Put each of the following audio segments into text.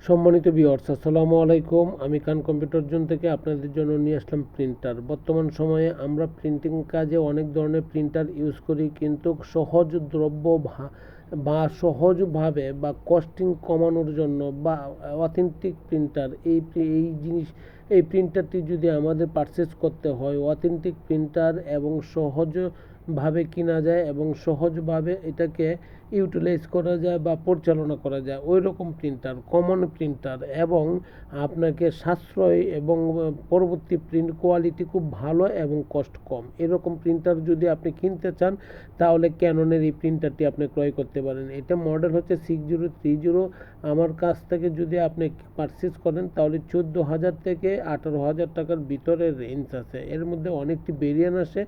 সম্মানিত ভিউয়ার্স, আসসালামু আলাইকুম। আমি খান কম্পিউটার জোন থেকে আপনাদের জন্য নিয়ে আসলাম প্রিন্টার। বর্তমান সময়ে আমরা প্রিন্টিং কাজে অনেক ধরনের প্রিন্টার ইউজ করি, কিন্তু সহজদ্রব্য বা সহজভাবে বা কস্টিং কমানোর জন্য বা অথেন্টিক প্রিন্টার এই প্রিন্টারটি যদি আমাদের পারচেস করতে হয়, অথেন্টিক প্রিন্টার এবং সহজভাবে কেনা যায় এবং সহজভাবে এটাকে ইউটিলাইজ করা যায় বা পরিচালনা করা যায়, ওই রকম প্রিন্টার, কমন প্রিন্টার এবং আপনাকে সাশ্রয় এবং পরবর্তী প্রিন্ট কোয়ালিটি খুব ভালো এবং কষ্ট কম, এরকম প্রিন্টার যদি আপনি কিনতে চান তাহলে ক্যাননের এই প্রিন্টারটি আপনি ক্রয় করতে পারেন। এটা মডেল হচ্ছে 6030। আমার কাছ থেকে যদি আপনি পারচেস করেন তাহলে 14,000 থেকে 18,000 টাকার ভিতরে রেঞ্জ আছে। এর মধ্যে অনেকটি ভেরিয়েন্ট আসে,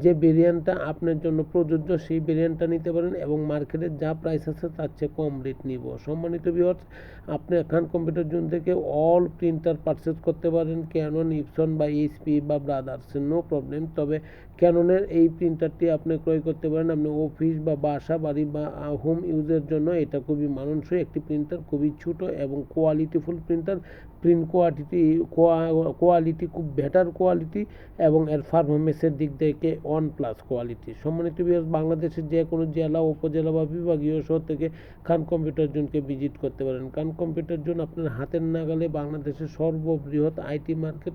যে ভেরিয়েন্টটা আপনার জন্য প্রযোজ্য সেই ভেরিয়েন্টটা নিতে পারেন এবং মার্কেটে যা প্রাইস আছে তার চেয়ে কম রেট নিব। সম্মানিত ভিউয়ার্স, আপনি খান কম্পিউটার জোন থেকে অল প্রিন্টার পারচেস করতে পারেন, ক্যানন, ইপসন বা এইচপি বা ব্রাদার্স, নো প্রবলেম। তবে ক্যাননের এই প্রিন্টারটি আপনি ক্রয় করতে পারেন আপনি অফিস বা বাসা বাড়ি বা হোম ইউজের জন্য। এটা খুবই মানানসই একটি প্রিন্টার, খুবই ছোট এবং কোয়ালিটিফুল প্রিন্টার। প্রিন্ট কোয়ালিটি খুব বেটার কোয়ালিটি এবং এর পারফরমেন্সের দিক থেকে OnePlus কোয়ালিটি। সম্মানিত ভিউয়ার্স, বাংলাদেশের যে কোনো জেলা, উপজেলা বা বিভাগীয় শহর থেকে খান কম্পিউটার জোনকে ভিজিট করতে পারেন। খান কম্পিউটার জোন আপনার হাতের নাগালে বাংলাদেশের সর্ববৃহৎ IT market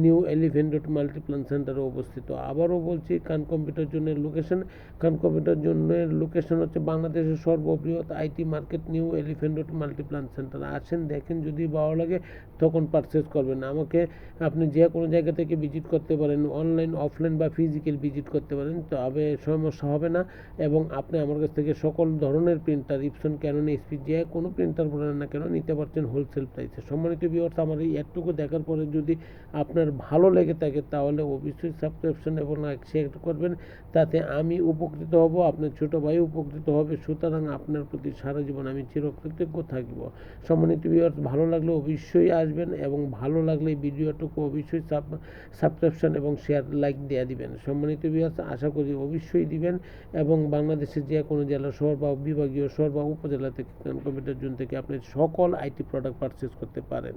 new elephant road Multiplan সেন্টারে অবস্থিত। আবারও বলছি, খান কম্পিউটার জোনের লোকেশন, খান কম্পিউটার জোনের লোকেশন হচ্ছে বাংলাদেশের সর্ববৃহৎ IT market new elephant road Multiplan centre. আসেন, দেখেন, যদি ভালো লাগে তখন পারচেস করবেন। আমাকে আপনি যে কোনো জায়গা থেকে ভিজিট করতে পারেন, অনলাইন, অফলাইন বা ফিজিক্যাল ভিজিট করতে পারেন, তবে সমস্যা হবে না। এবং আপনি আমার কাছ থেকে সকল ধরনের প্রিন্টার, ইপসন, ক্যানন, এইচপি, যে কোনো প্রিন্টার বলেন না কেন নিতে পারছেন হোলসেল প্রাইসে। সম্মানিত ভিউয়ার্স, আমার এই একটুকু দেখার পরে যদি আপনার ভালো লেগে থাকে তাহলে অবশ্যই সাবস্ক্রিপশন এবং লাইক শেয়ার করবেন, তাতে আমি উপকৃত হব, আপনার ছোট ভাই উপকৃত হবে। সুতরাং আপনার প্রতি সারা জীবন আমি চিরকৃতজ্ঞ থাকব। সম্মানিত ভিউয়ার্স, ভালো লাগলে অবশ্যই আসবেন এবং ভালো লাগলে ভিডিওটুকু অবশ্যই সাবস্ক্রিপশন এবং শেয়ার, লাইক দিয়ে দিবেন। সম্মানিত ভিউয়ার্স, আশা করি অবশ্যই দিবেন এবং বাংলাদেশের যে কোনো জেলা, শহর বা বিভাগীয় শহর বা উপজেলা থেকে কম্পিউটার জোন থেকে আপনি সকল আইটি প্রোডাক্ট পারচেস করতে পারেন।